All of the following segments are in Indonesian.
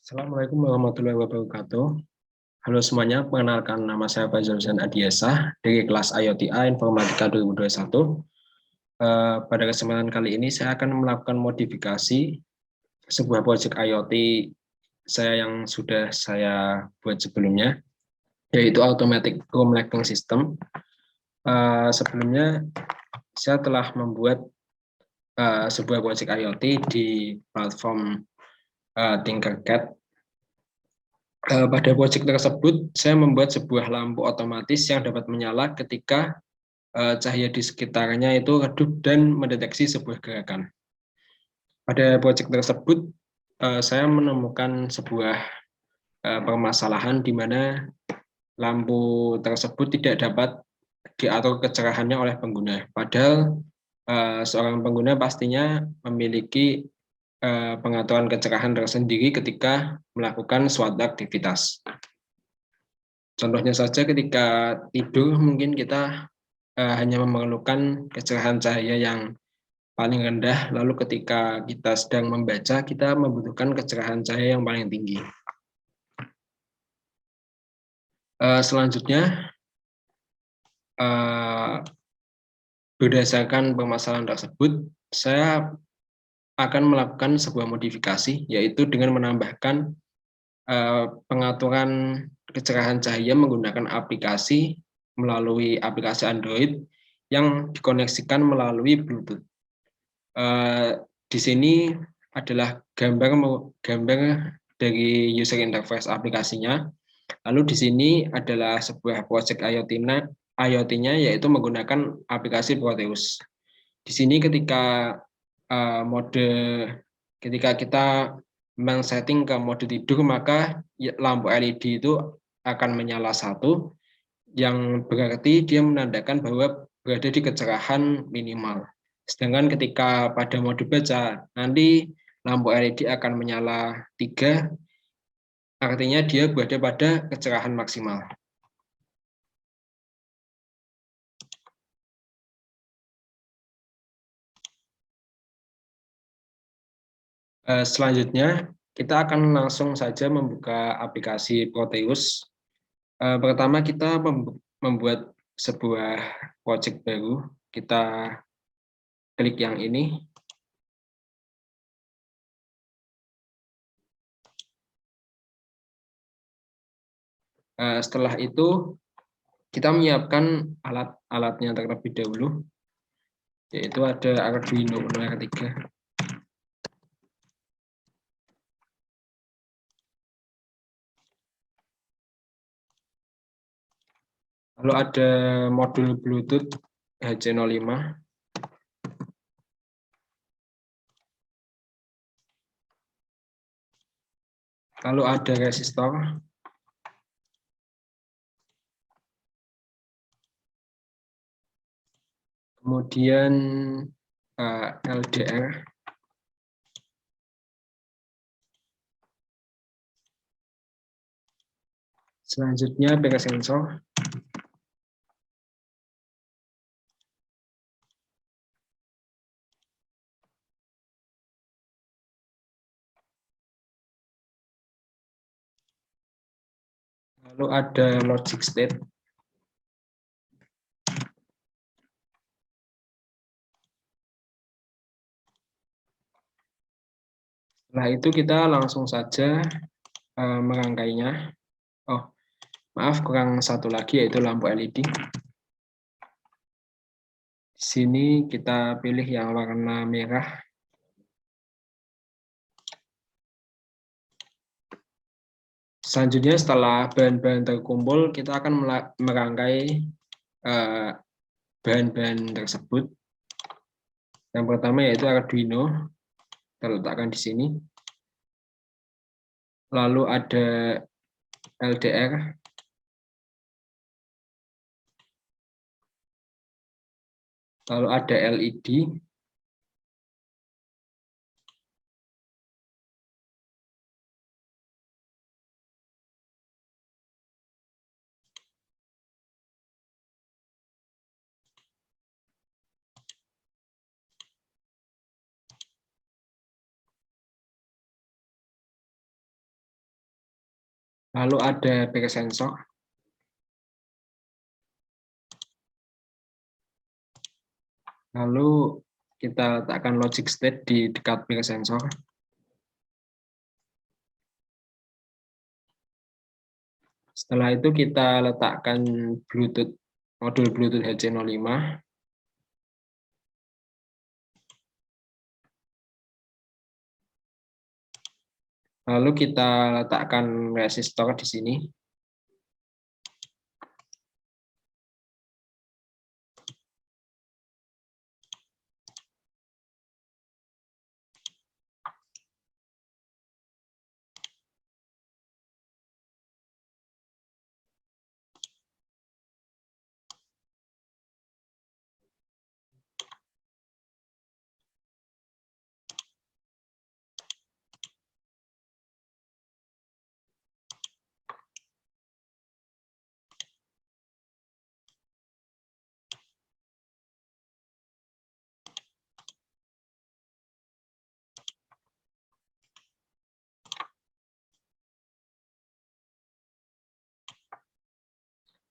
Assalamualaikum warahmatullahi wabarakatuh. Halo semuanya, perkenalkan nama saya Fazil Zain Adiesa dari kelas IoTA Informatika 2021. Pada kesempatan kali ini saya akan melakukan modifikasi sebuah proyek IoT saya yang sudah saya buat sebelumnya, yaitu Automatic Room Lighting System. Sebelumnya saya telah membuat sebuah proyek IoT di platform Tinkercad. Pada proyek tersebut, saya membuat sebuah lampu otomatis yang dapat menyala ketika cahaya di sekitarnya itu redup dan mendeteksi sebuah gerakan. Pada proyek tersebut, saya menemukan sebuah permasalahan di mana lampu tersebut tidak dapat diatur kecerahannya oleh pengguna. Padahal seorang pengguna pastinya memiliki pengaturan kecerahan tersendiri ketika melakukan suatu aktivitas. Contohnya saja ketika tidur mungkin kita hanya memerlukan kecerahan cahaya yang paling rendah, lalu ketika kita sedang membaca kita membutuhkan kecerahan cahaya yang paling tinggi. Selanjutnya, berdasarkan permasalahan tersebut, saya akan melakukan sebuah modifikasi, yaitu dengan menambahkan pengaturan kecerahan cahaya menggunakan aplikasi melalui aplikasi Android yang dikoneksikan melalui Bluetooth. Di sini adalah gambar dari user interface aplikasinya. Lalu di sini adalah sebuah project IoT-nya yaitu menggunakan aplikasi Proteus. Di sini ketika kita men-setting ke mode tidur, maka lampu LED itu akan menyala satu, yang berarti dia menandakan bahwa berada di kecerahan minimal. Sedangkan ketika pada mode baca, nanti lampu LED akan menyala 3, artinya dia berada pada kecerahan maksimal. Selanjutnya, kita akan langsung saja membuka aplikasi Proteus. Pertama, kita membuat sebuah project baru. Kita klik yang ini. Setelah itu, kita menyiapkan alat-alatnya terlebih dahulu, yaitu ada Arduino Uno R3. Lalu ada modul Bluetooth HC05. Lalu ada resistor. Kemudian LDR. Selanjutnya pakai sensor. Lalu ada logic state. Setelah itu kita langsung saja merangkainya. Oh, maaf, kurang satu lagi yaitu lampu LED. Di sini kita pilih yang warna merah. Selanjutnya setelah bahan-bahan terkumpul, kita akan merangkai bahan-bahan tersebut. Yang pertama yaitu Arduino, terletakkan di sini. Lalu ada LDR. Lalu ada LED. Lalu ada back sensor. Lalu kita letakkan logic state di dekat back sensor. Setelah itu kita letakkan Bluetooth, modul Bluetooth HC05. Lalu kita letakkan resistor di sini.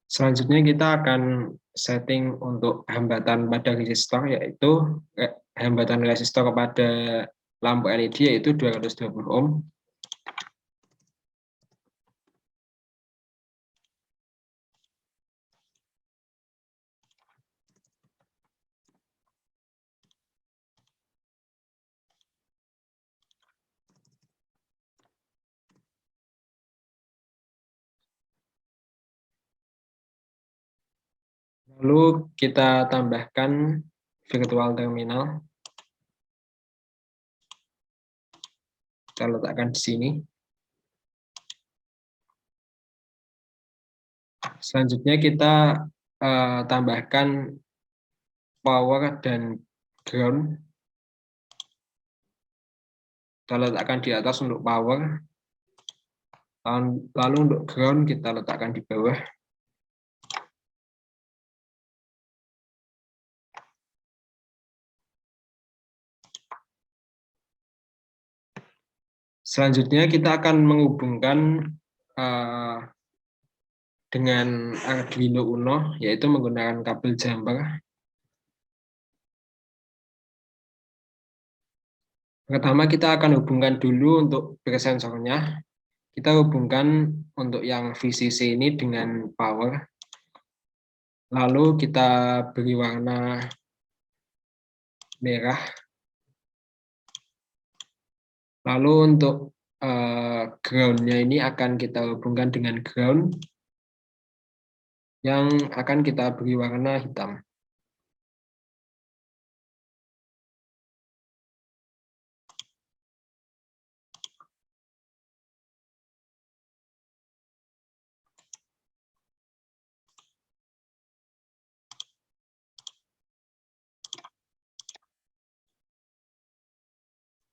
Selanjutnya kita akan setting untuk hambatan pada resistor, yaitu hambatan resistor kepada lampu LED yaitu 220 ohm. Lalu kita tambahkan virtual terminal. Kita letakkan di sini. Selanjutnya kita tambahkan power dan ground. Kita letakkan di atas untuk power. Lalu untuk ground kita letakkan di bawah. Selanjutnya kita akan menghubungkan dengan Arduino Uno, yaitu menggunakan kabel jumper. Pertama kita akan hubungkan dulu untuk back sensornya. Kita hubungkan untuk yang VCC ini dengan power. Lalu kita beri warna merah. Lalu untuk ground-nya ini akan kita hubungkan dengan ground yang akan kita beri warna hitam.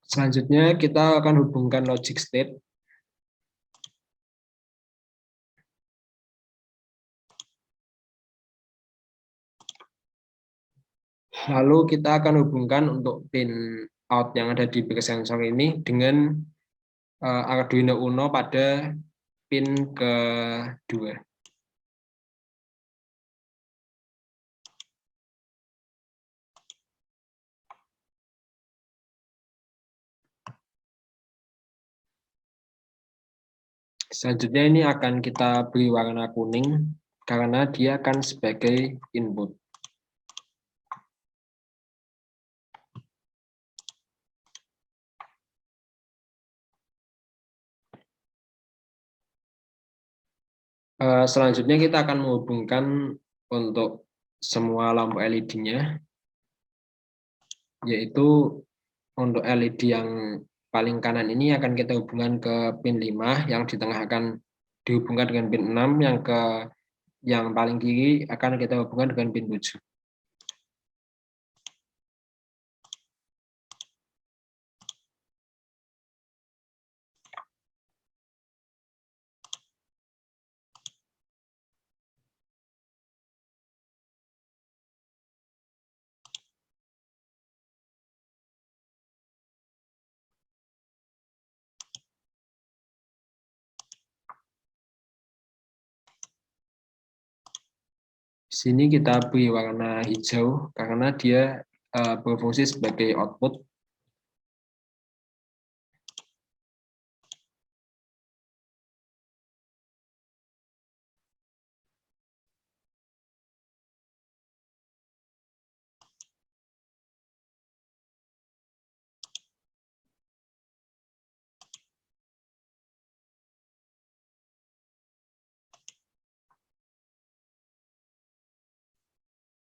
Selanjutnya kita akan hubungkan logic state. Lalu kita akan hubungkan untuk pin out yang ada di back sensor ini dengan Arduino Uno pada pin kedua. Selanjutnya ini akan kita beri warna kuning karena dia akan sebagai input. Selanjutnya kita akan menghubungkan untuk semua lampu LED-nya, yaitu untuk LED yang paling kanan ini akan kita hubungkan ke pin 5, yang di tengah akan dihubungkan dengan pin 6, yang paling kiri akan kita hubungkan dengan pin 7. Sini kita beri warna hijau karena dia berfungsi sebagai output.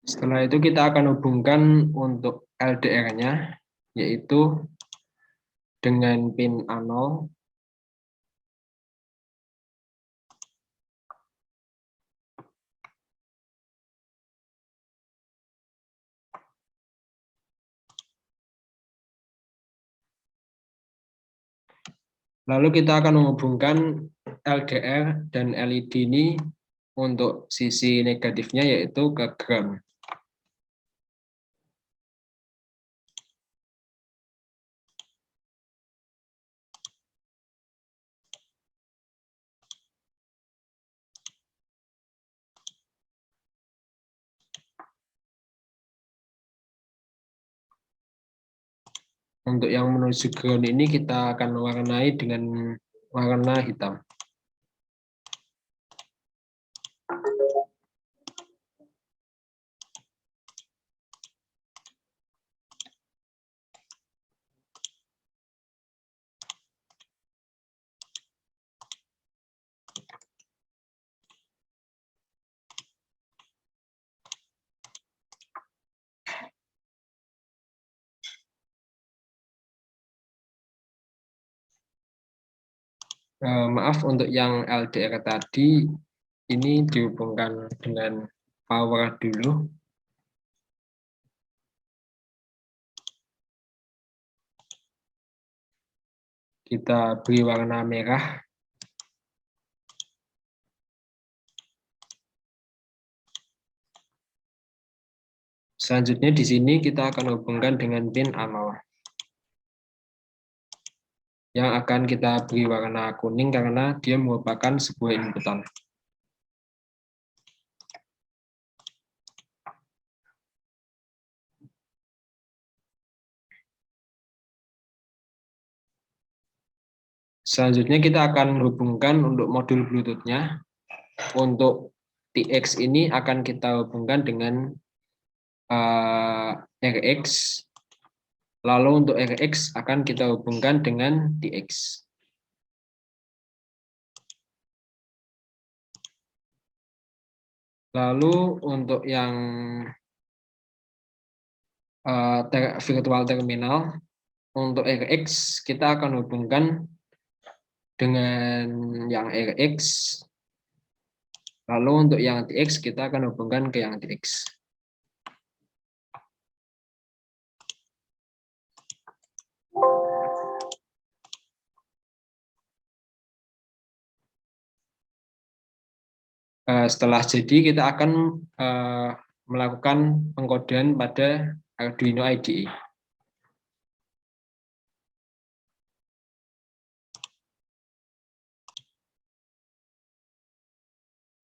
Setelah itu kita akan hubungkan untuk LDR-nya, yaitu dengan pin A0. Lalu kita akan menghubungkan LDR dan LED ini untuk sisi negatifnya, yaitu ke ground. Untuk yang menuju ground ini kita akan mewarnai dengan warna hitam. Maaf, untuk yang LDR tadi ini dihubungkan dengan power dulu. Kita beri warna merah. Selanjutnya di sini kita akan hubungkan dengan pin A0. Yang akan kita beri warna kuning karena dia merupakan sebuah inputan. Selanjutnya kita akan hubungkan untuk modul Bluetooth-nya. Untuk TX ini akan kita hubungkan dengan RX. Lalu untuk RX akan kita hubungkan dengan TX. Lalu untuk yang virtual terminal, untuk RX kita akan hubungkan dengan yang RX. Lalu untuk yang TX kita akan hubungkan ke yang TX. Setelah jadi kita akan melakukan pengkodean pada Arduino IDE.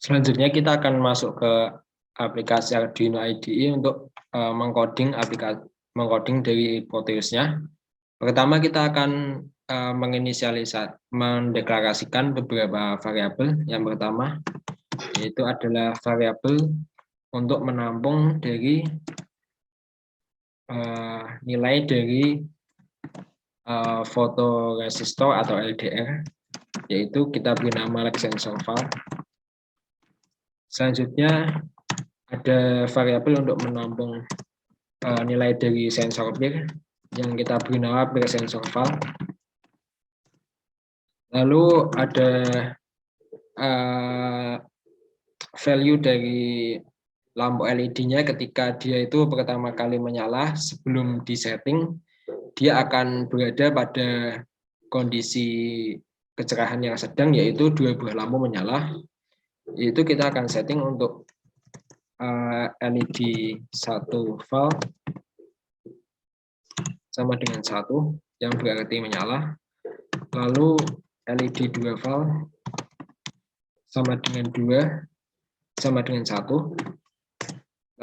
Selanjutnya kita akan masuk ke aplikasi Arduino IDE untuk mengcoding dari Proteusnya. Pertama kita akan mendeklarasikan beberapa variabel. Yang pertama yaitu adalah variabel untuk menampung dari nilai dari fotoresistor atau LDR, yaitu kita beri nama sensor file. Selanjutnya ada variabel untuk menampung nilai dari sensor peer yang kita beri nama peer sensor file. Lalu ada value dari lampu LED-nya ketika dia itu pertama kali menyala. Sebelum disetting, dia akan berada pada kondisi kecerahan yang sedang, yaitu dua buah lampu menyala. Itu kita akan setting untuk LED 1 volt sama dengan 1 yang berarti menyala. Lalu LED 2 volt sama dengan 2 sama dengan 1.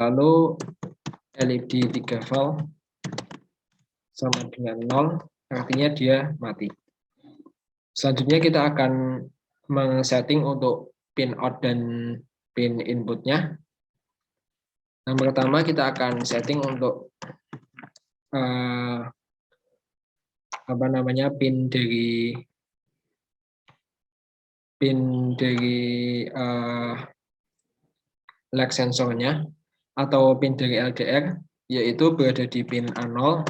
Lalu LED 3 volt sama dengan 0, artinya dia mati. Selanjutnya kita akan men-setting untuk pin out dan pin inputnya. Yang pertama kita akan setting untuk pin dari lag sensornya atau pin dari LDR, yaitu berada di pin A0.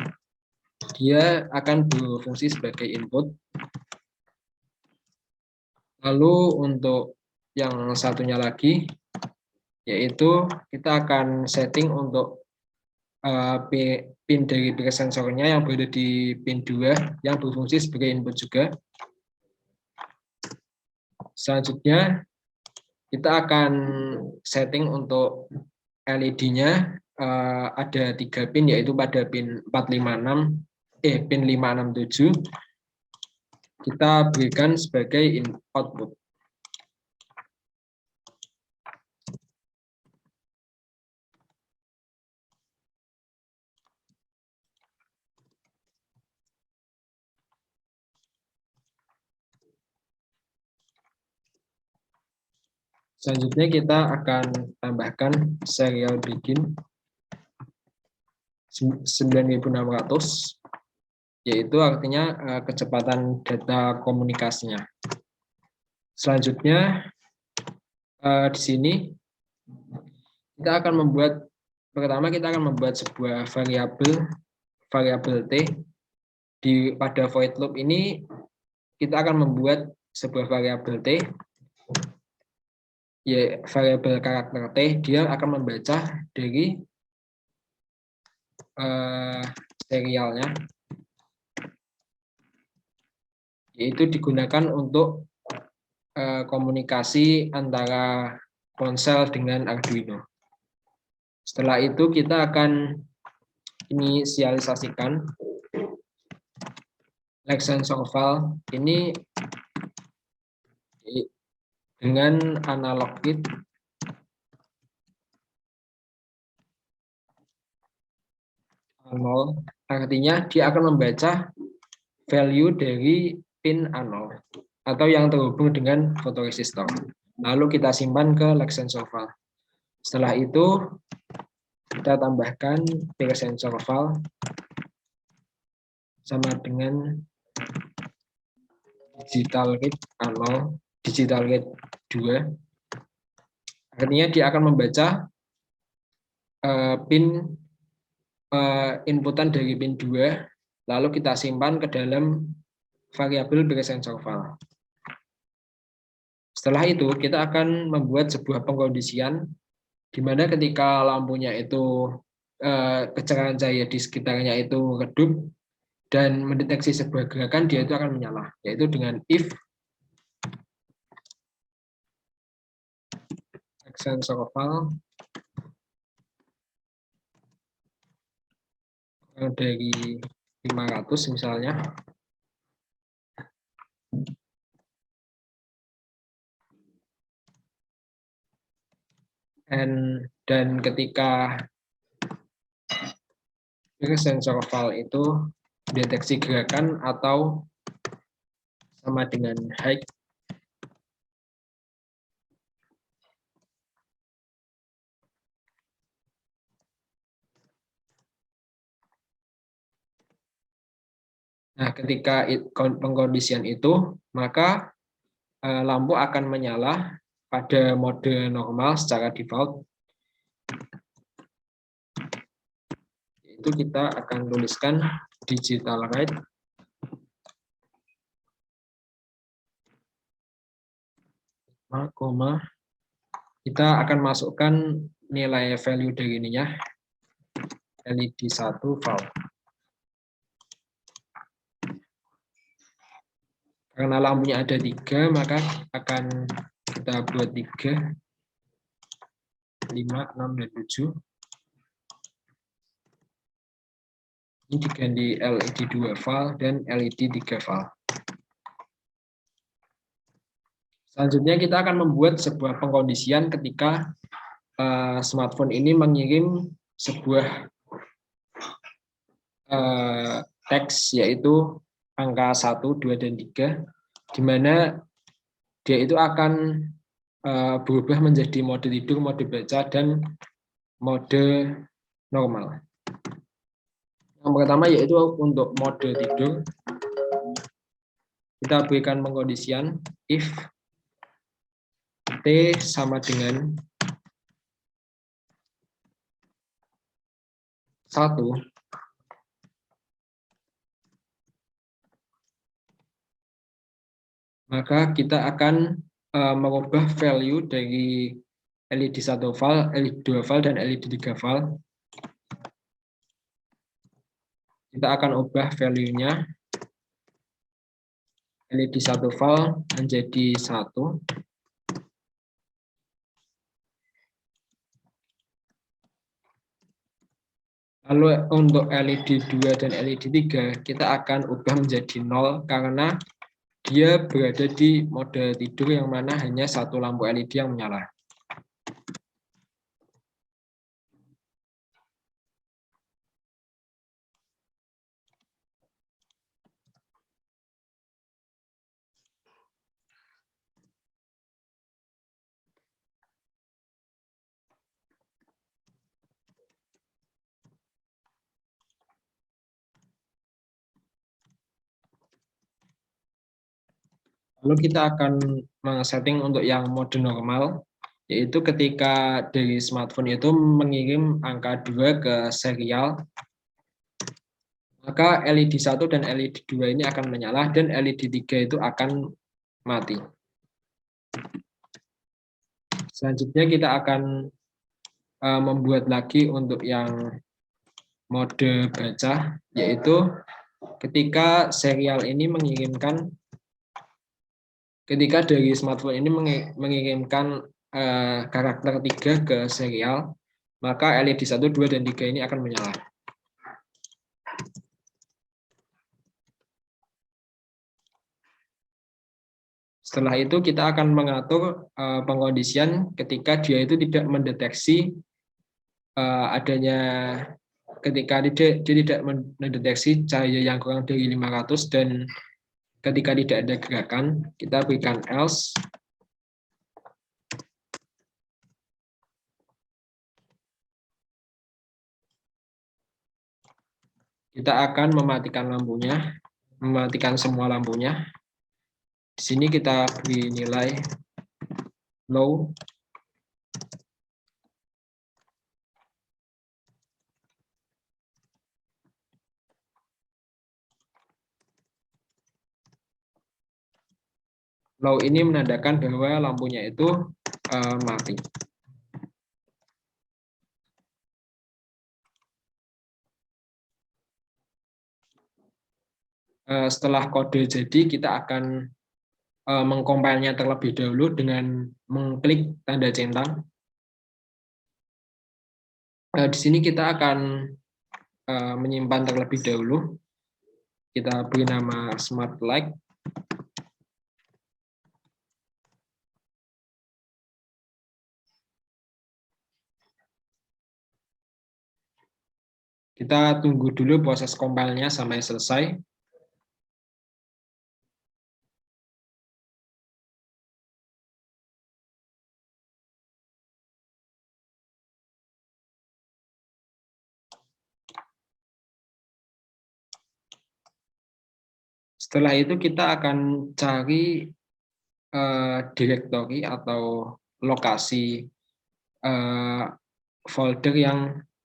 Dia akan berfungsi sebagai input. Lalu untuk yang satunya lagi, yaitu kita akan setting untuk pin dari bekas sensornya yang berada di pin 2 yang berfungsi sebagai input juga. Selanjutnya kita akan setting untuk LED-nya ada 3 pin, yaitu pada pin 567 kita berikan sebagai output. Selanjutnya kita akan tambahkan serial begin 9600, yaitu artinya kecepatan data komunikasinya. Selanjutnya di sini kita akan membuat sebuah variabel T. Pada void loop ini kita akan membuat sebuah variabel T, ya variabel karakter T. Dia akan membaca dari serialnya, yaitu digunakan untuk komunikasi antara ponsel dengan Arduino. Setelah itu kita akan inisialisasikan lag sensor file ini dengan analog bit A0, artinya dia akan membaca value dari pin A0 atau yang terhubung dengan fotoresistor. Lalu kita simpan ke lag sensor file. Setelah itu kita tambahkan pin sensor file sama dengan digital gate A0, digital gate 2. Artinya dia akan membaca pin inputan dari pin 2, lalu kita simpan ke dalam variabel bekas sensor file. Setelah itu kita akan membuat sebuah pengkondisian di mana ketika lampunya itu kecerahan cahaya di sekitarnya itu redup dan mendeteksi sebuah gerakan, dia itu akan menyala, yaitu dengan if sensor file dari 500 misalnya, dan ketika sensor file itu deteksi gerakan atau sama dengan height, nah ketika pengkondisian itu, maka lampu akan menyala pada mode normal secara default. Itu kita akan tuliskan digital write koma, kita akan masukkan nilai value dari ininya LED 1 volt. Karena lampunya ada 3, maka akan kita buat 3, 5, 6, dan 7. Ini diganti LED 2 volt dan LED 3 volt. Selanjutnya kita akan membuat sebuah pengkondisian ketika smartphone ini mengirim sebuah teks, yaitu angka 1, 2, dan 3, di mana dia itu akan berubah menjadi mode tidur, mode baca, dan mode normal. Yang pertama yaitu untuk mode tidur, kita berikan pengkondisian if T sama dengan 1, maka kita akan mengubah value dari LED 1 val, LED 2 val, dan LED 3 val. Kita akan ubah value-nya LED 1 val menjadi 1. Lalu untuk LED 2 dan LED 3 kita akan ubah menjadi 0 karena dia berada di mode tidur yang mana hanya satu lampu LED yang menyala. Lalu kita akan men-setting untuk yang mode normal, yaitu ketika dari smartphone itu mengirim angka 2 ke serial, maka LED 1 dan LED 2 ini akan menyala dan LED 3 itu akan mati. Selanjutnya kita akan membuat lagi untuk yang mode baca, yaitu ketika serial ini mengirimkan, ketika dari smartphone ini mengirimkan karakter 3 ke serial, maka LED 1, 2, dan 3 ini akan menyala. Setelah itu kita akan mengatur pengkondisian ketika dia itu tidak mendeteksi adanya, ketika dia tidak mendeteksi cahaya yang kurang dari 500 dan ketika tidak ada gerakan, kita berikan else. Kita akan mematikan lampunya, mematikan semua lampunya. Di sini kita beri nilai low. Low ini menandakan bahwa lampunya itu mati. Setelah kode jadi, kita akan mengkompilnya terlebih dahulu dengan mengklik tanda centang. Di sini kita akan menyimpan terlebih dahulu. Kita beri nama Smart Light. Kita tunggu dulu proses compile-nya sampai selesai. Setelah itu kita akan cari directory atau lokasi folder yang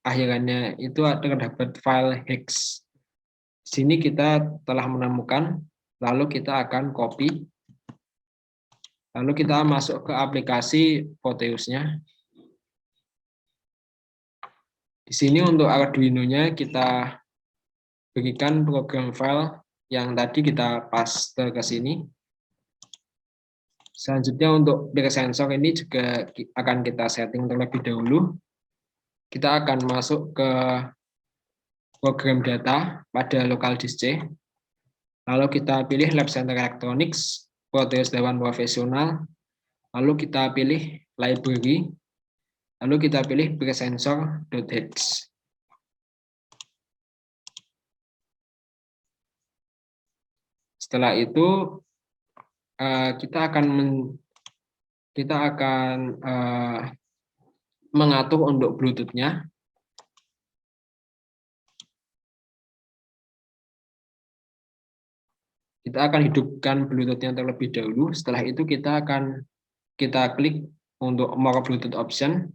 akhirannya itu terdapat file hex. Di sini kita telah menemukan, lalu kita akan copy, lalu kita masuk ke aplikasi Proteus-nya. Di sini untuk Arduino-nya kita berikan program file yang tadi kita paste ke sini. Selanjutnya untuk peer sensor ini juga akan kita setting terlebih dahulu. Kita akan masuk ke program data pada local disk C. Lalu kita pilih Lab Center Electronics, Proteus Dewan Profesional. Lalu kita pilih library. Lalu kita pilih presensor.hex. Setelah itu kita akan mengatur untuk Bluetooth-nya. Kita akan hidupkan Bluetooth-nya terlebih dahulu. Setelah itu kita klik untuk more Bluetooth option.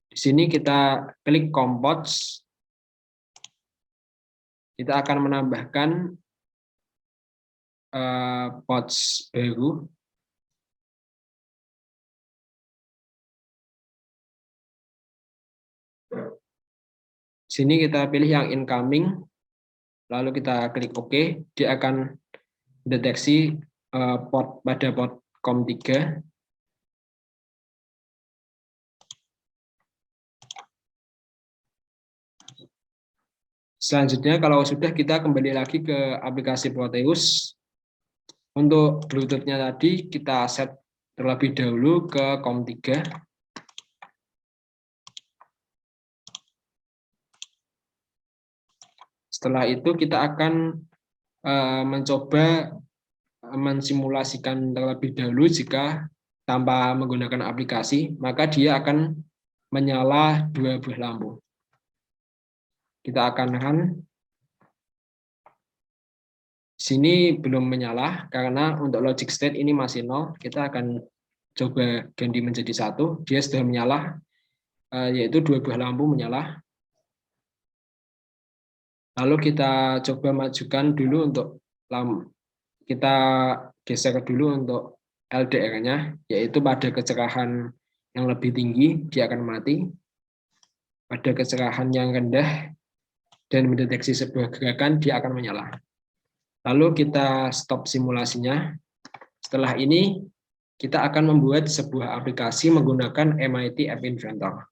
Di sini kita klik Compots. Kita akan menambahkan pods baru. Di sini kita pilih yang incoming, lalu kita klik OK. Dia akan deteksi port pada port COM3. Selanjutnya, kalau sudah, kita kembali lagi ke aplikasi Proteus. Untuk Bluetooth-nya tadi kita set terlebih dahulu ke COM3. Setelah itu kita akan mencoba mensimulasikan terlebih dahulu. Jika tanpa menggunakan aplikasi, maka dia akan menyala 2 buah lampu. Kita akan run. Sini belum menyala karena untuk logic state ini masih 0. Kita akan coba ganti menjadi 1. Dia sudah menyala, yaitu 2 buah lampu menyala. Lalu kita coba majukan dulu untuk lampu. Kita geser dulu untuk LDR-nya, yaitu pada kecerahan yang lebih tinggi dia akan mati. Pada kecerahan yang rendah dan mendeteksi sebuah gerakan, dia akan menyala. Lalu kita stop simulasinya. Setelah ini, kita akan membuat sebuah aplikasi menggunakan MIT App Inventor.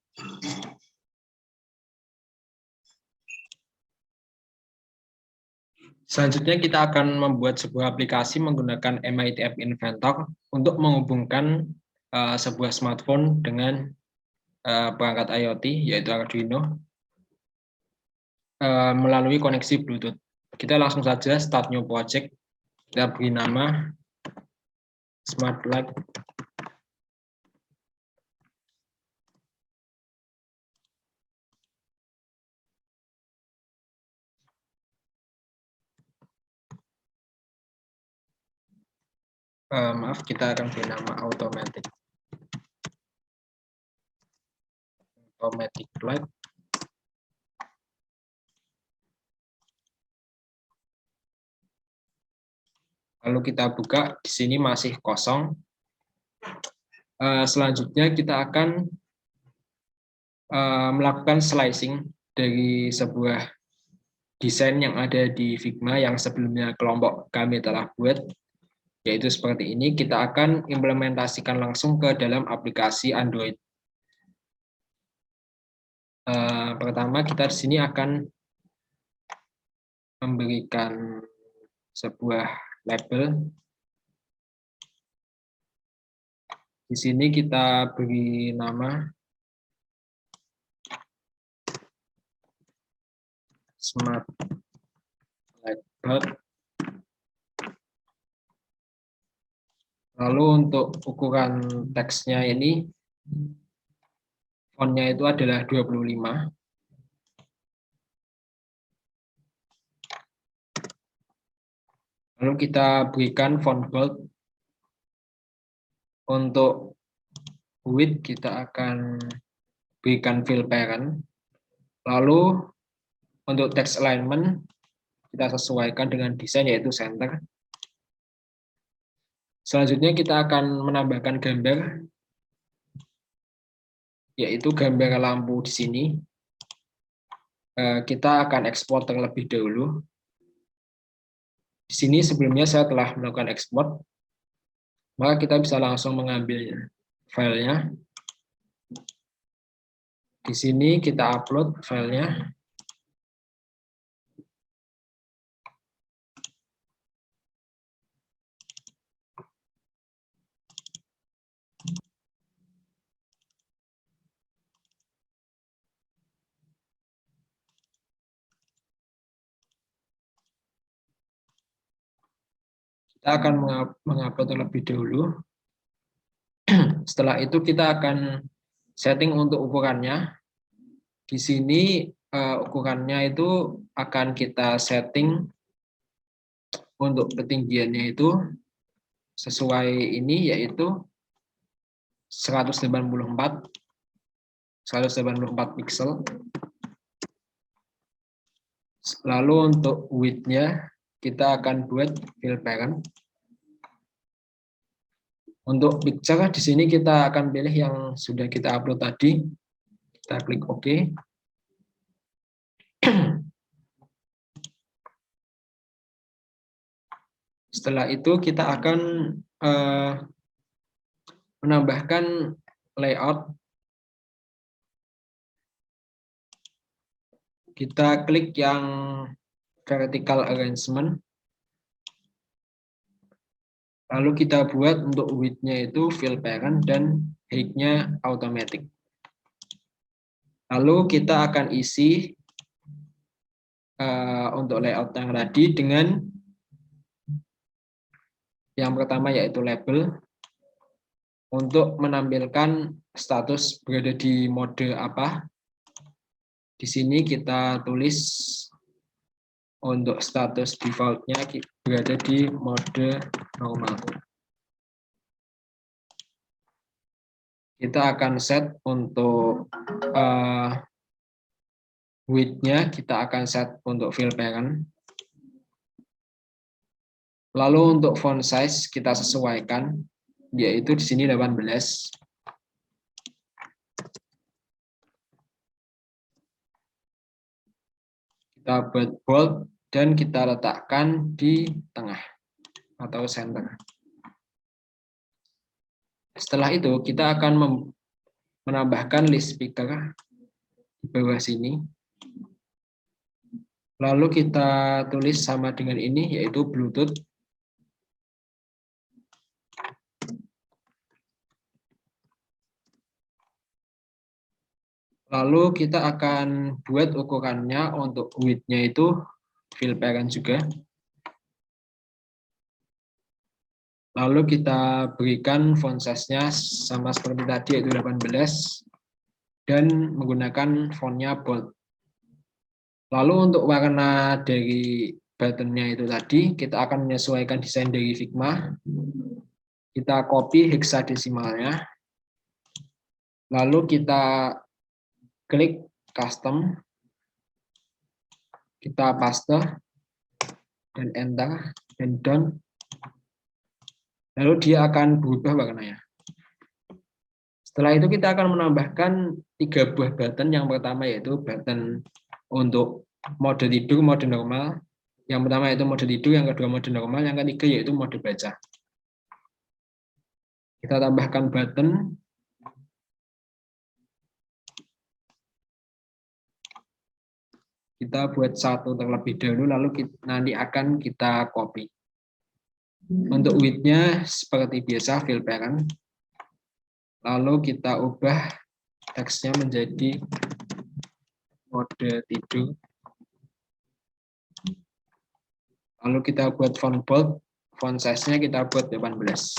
Selanjutnya, kita akan membuat sebuah aplikasi menggunakan MIT App Inventor untuk menghubungkan sebuah smartphone dengan perangkat IoT, yaitu Arduino, melalui koneksi Bluetooth. Kita langsung saja start new project. Kita beri nama Smart Light. Maaf, kita akan beri nama Automatic Light. Lalu kita buka, di sini masih kosong. Selanjutnya kita akan melakukan slicing dari sebuah desain yang ada di Figma yang sebelumnya kelompok kami telah buat, yaitu seperti ini. Kita akan implementasikan langsung ke dalam aplikasi Android. Pertama, kita di sini akan memberikan sebuah label. Di sini kita beri nama Smart Lightbulb. Lalu untuk ukuran teksnya ini, fontnya itu adalah 25. Lalu kita berikan font bold. Untuk width kita akan berikan fill parent. Lalu untuk text alignment kita sesuaikan dengan desain, yaitu center. Selanjutnya kita akan menambahkan gambar, yaitu gambar lampu di sini. Kita akan ekspor terlebih dahulu. Di sini sebelumnya saya telah melakukan ekspor, maka kita bisa langsung mengambil filenya. Di sini kita upload filenya. Kita akan mengupload terlebih dahulu. Setelah itu kita akan setting untuk ukurannya. Di sini ukurannya itu akan kita setting untuk ketinggiannya itu sesuai ini, yaitu 184 pixel. Lalu untuk width-nya kita akan buat fill parent. Untuk picture di sini kita akan pilih yang sudah kita upload tadi. Kita klik OK. Setelah itu kita akan menambahkan layout. Kita klik yang vertical arrangement. Lalu kita buat untuk width-nya itu fill parent dan height-nya automatic. Lalu kita akan isi untuk layout yang tadi dengan yang pertama yaitu label. Untuk menampilkan status berada di mode apa. Di sini kita tulis untuk status default-nya berada di mode normal. Kita akan set untuk width-nya, kita akan set untuk fill parent. Lalu untuk font size kita sesuaikan, yaitu di sini 18. Kita buat bold dan kita letakkan di tengah atau center. Setelah itu kita akan menambahkan list speaker di bawah sini. Lalu kita tulis sama dengan ini, yaitu Bluetooth. Lalu kita akan buat ukurannya untuk width-nya itu fill parent juga. Lalu kita berikan font size-nya sama seperti tadi, yaitu 18. Dan menggunakan font-nya bold. Lalu untuk warna dari button-nya itu tadi, kita akan menyesuaikan desain dari Figma. Kita copy hexadesimalnya. Lalu kita klik custom, kita paste, dan enter, dan done. Lalu dia akan berubah warnanya. Setelah itu kita akan menambahkan 3 buah button. Yang pertama yaitu button untuk mode tidur, mode normal. Yang pertama yaitu mode tidur, yang kedua mode normal, yang ketiga yaitu mode baca. Kita tambahkan button. Kita buat satu terlebih dahulu, lalu nanti akan kita copy. Untuk width-nya seperti biasa fill parent. Lalu kita ubah teksnya menjadi mode tidur. Lalu kita buat font bold, font size-nya kita buat 18.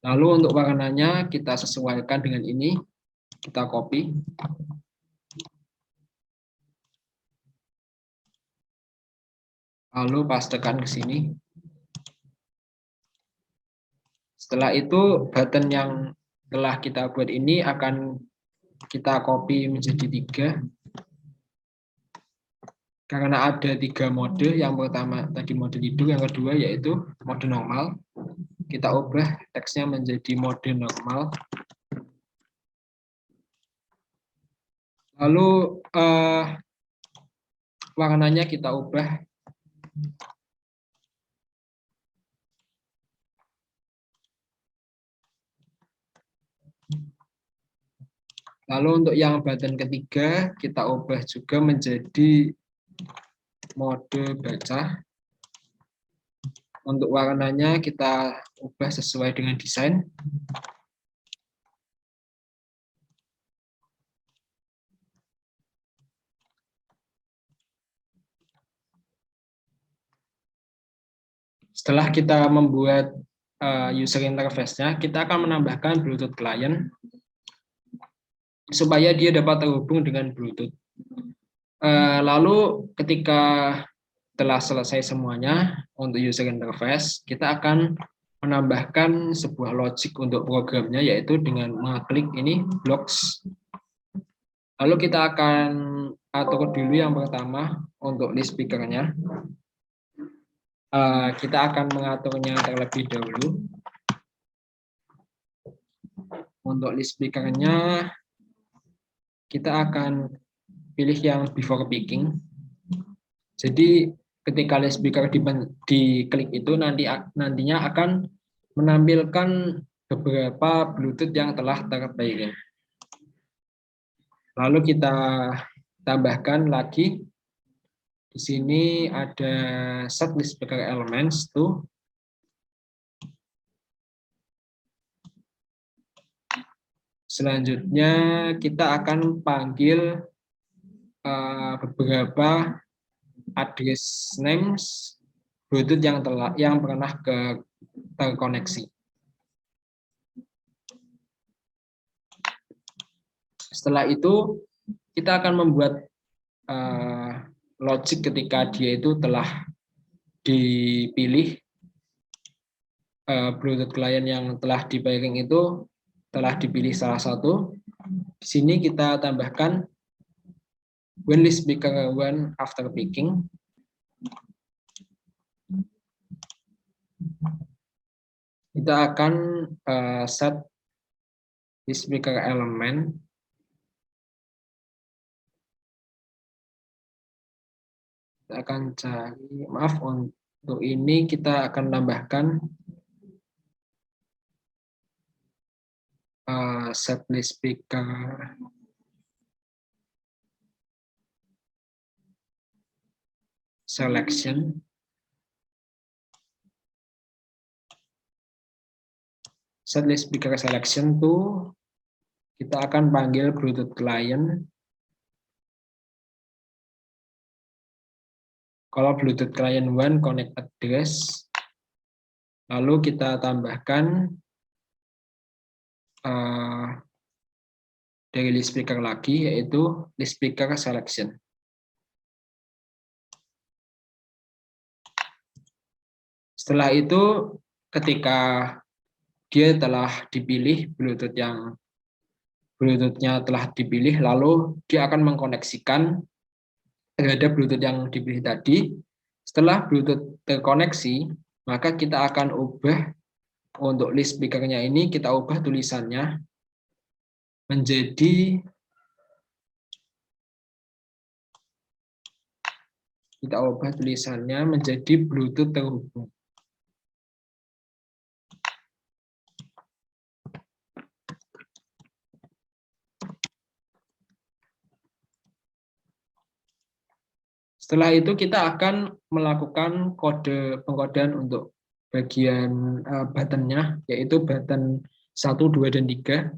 Lalu untuk warnanya kita sesuaikan dengan ini, kita copy. Lalu pastekan ke sini. Setelah itu button yang telah kita buat ini akan kita copy menjadi 3. Karena ada 3 mode, yang pertama tadi mode tidur, yang kedua yaitu mode normal. Kita ubah teksnya menjadi mode normal. Lalu warnanya kita ubah. Lalu untuk yang button ketiga kita ubah juga menjadi mode baca. Untuk warnanya kita ubah sesuai dengan desain. Setelah kita membuat user interface-nya, kita akan menambahkan Bluetooth client supaya dia dapat terhubung dengan Bluetooth. Lalu ketika telah selesai semuanya untuk user interface, kita akan menambahkan sebuah logic untuk programnya, yaitu dengan mengklik ini blocks. Lalu kita akan atur dulu yang pertama untuk list speaker-nya. Kita akan mengaturnya terlebih dahulu. Untuk list speaker-nya, kita akan pilih yang before picking. Jadi ketika list speaker diklik itu nantinya akan menampilkan beberapa Bluetooth yang telah terpilih. Lalu kita tambahkan lagi di sini ada set list speaker elements tuh. Selanjutnya kita akan panggil beberapa address names Bluetooth yang pernah terkoneksi. Setelah itu kita akan membuat logic ketika dia itu telah dipilih Bluetooth client yang telah di pairing itu telah dipilih salah satu. Di sini kita tambahkan when list speaker one after picking. Kita akan set list speaker element. Kita akan cari, maaf, untuk ini kita akan tambahkan set list speaker selection. Set list speaker selection tuh kita akan panggil Bluetooth client. Kalau Bluetooth client one connect address, lalu kita tambahkan dari list speaker lagi, yaitu list speaker selection. Setelah itu, ketika dia telah dipilih, Bluetooth-nya telah dipilih, lalu dia akan mengkoneksikan terhadap Bluetooth yang dipilih tadi. Setelah Bluetooth terkoneksi, maka kita akan ubah untuk list speaker-nya ini, kita ubah tulisannya menjadi Bluetooth terhubung. Setelah itu kita akan melakukan pengkodean untuk bagian button-nya, yaitu button 1, 2, dan 3.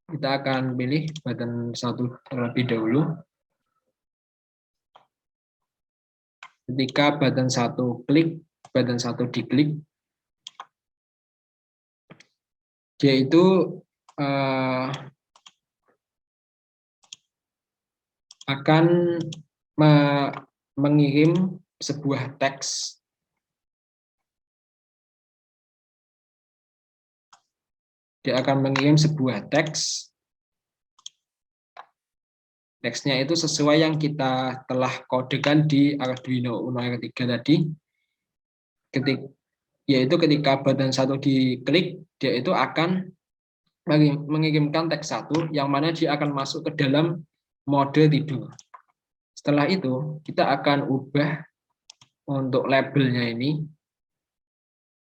Kita akan pilih button 1 terlebih dahulu. Ketika button 1 diklik, dia itu akan mengirim sebuah teks. Dia akan mengirim sebuah teks. Teksnya itu sesuai yang kita telah kodekan di Arduino Uno R3 tadi. Yaitu ketika button 1 diklik, dia itu akan mengirimkan teks 1 yang mana dia akan masuk ke dalam mode tidur. Setelah itu, kita akan ubah untuk labelnya ini.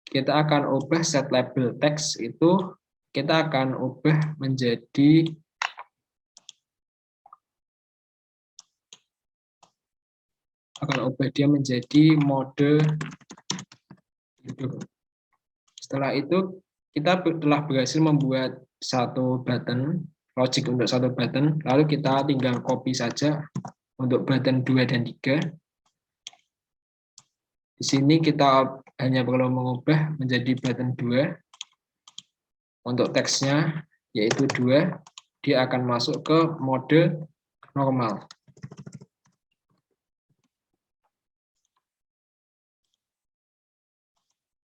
Kita akan ubah set label teks itu, kita akan ubah menjadi mode tidur. Setelah itu, kita telah berhasil membuat satu button, logic untuk satu button, lalu kita tinggal copy saja untuk button 2 dan 3. Di sini kita hanya perlu mengubah menjadi button 2. Untuk teksnya yaitu 2, dia akan masuk ke mode normal.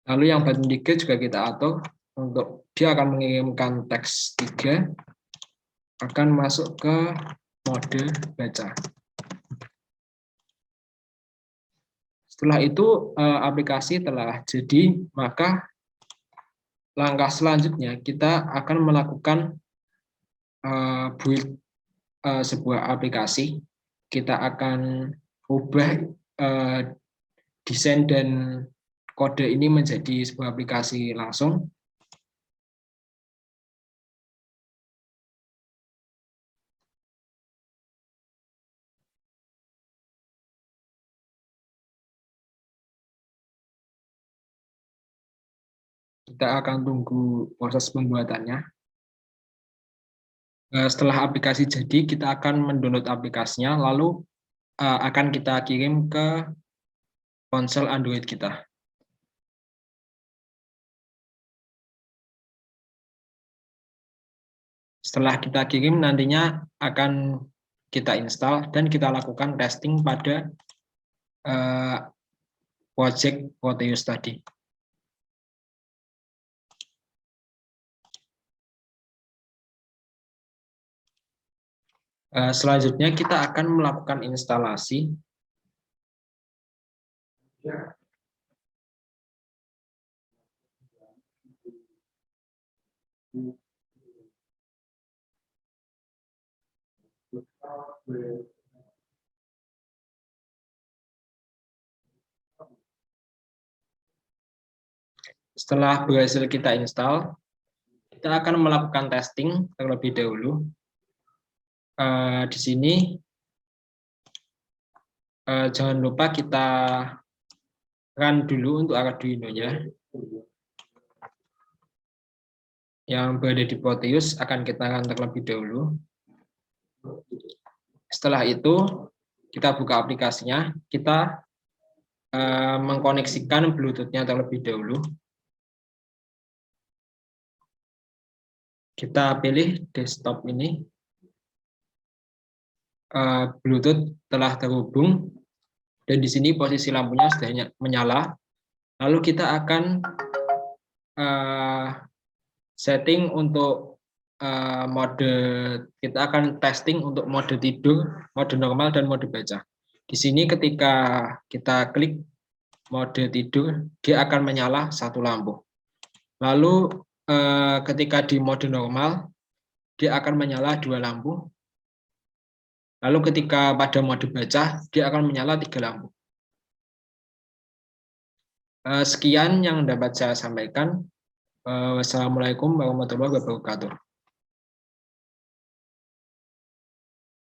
Lalu yang button 3 juga kita atur untuk dia akan mengirimkan teks 3 akan masuk ke mode baca. Setelah itu aplikasi telah jadi, maka langkah selanjutnya kita akan melakukan build sebuah aplikasi. Kita akan ubah desain dan kode ini menjadi sebuah aplikasi langsung. Kita akan tunggu proses pembuatannya. Setelah aplikasi jadi, kita akan mendownload aplikasinya, lalu akan kita kirim ke ponsel Android kita. Setelah kita kirim, nantinya akan kita install dan kita lakukan testing pada project Proteus tadi. Selanjutnya kita akan melakukan instalasi. Setelah berhasil kita install, kita akan melakukan testing terlebih dahulu. Di sini jangan lupa kita run dulu untuk Arduino-nya. Yang berada di Proteus akan kita run terlebih dahulu. Setelah itu, kita buka aplikasinya, kita mengkoneksikan Bluetooth-nya terlebih dahulu. Kita pilih desktop ini. Bluetooth telah terhubung dan di sini posisi lampunya sudah menyala. Lalu kita akan setting untuk mode, kita akan testing untuk mode tidur, mode normal dan mode baca. Di sini ketika kita klik mode tidur, dia akan menyala satu lampu. Lalu ketika di mode normal, dia akan menyala 2 lampu. Lalu ketika pada mode baca, dia akan menyala 3 lampu. Sekian yang dapat saya sampaikan. Wassalamualaikum warahmatullahi wabarakatuh.